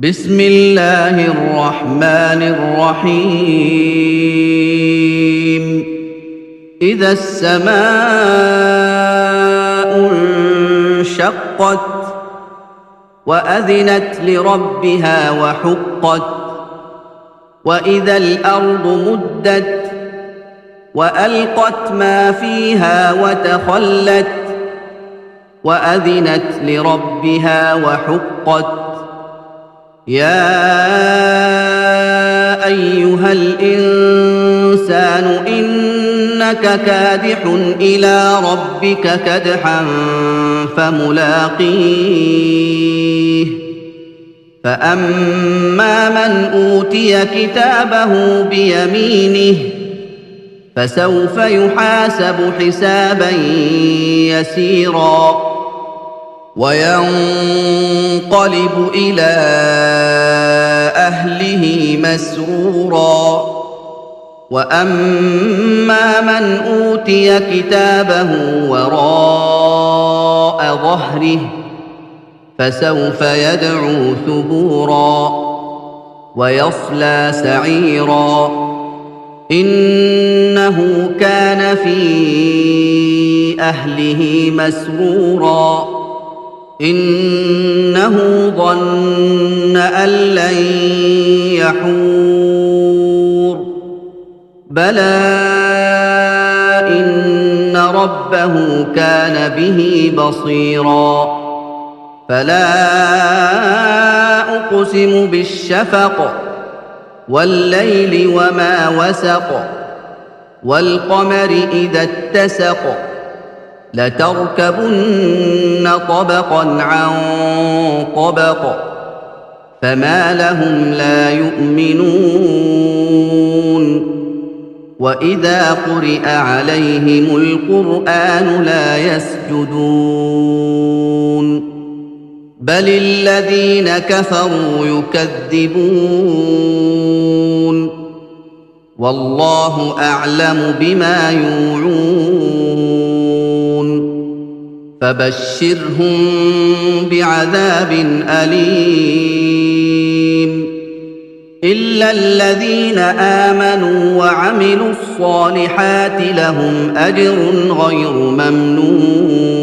بسم الله الرحمن الرحيم إذا السماء انشقت وأذنت لربها وحقت وإذا الأرض مدت وألقت ما فيها وتخلت وأذنت لربها وحقت يا أيها الإنسان إنك كادح إلى ربك كدحا فملاقيه فأما من أوتي كتابه بيمينه فسوف يحاسب حسابا يسيرا وينقلب إلى أهله مسرورا وأما من أوتي كتابه وراء ظهره فسوف يدعو ثبورا ويصلى سعيرا إنه كان في أهله مسرورا إنه ظن أن لن يحور بلى إن ربه كان به بصيرا فلا أقسم بالشفق والليل وما وسق والقمر إذا اتسق لتركبن طبقا عن طبق فما لهم لا يؤمنون وإذا قرئ عليهم القرآن لا يسجدون بل الذين كفروا يكذبون والله أعلم بما يوعون فبشرهم بعذاب أليم إلا الذين آمنوا وعملوا الصالحات لهم أجر غير ممنون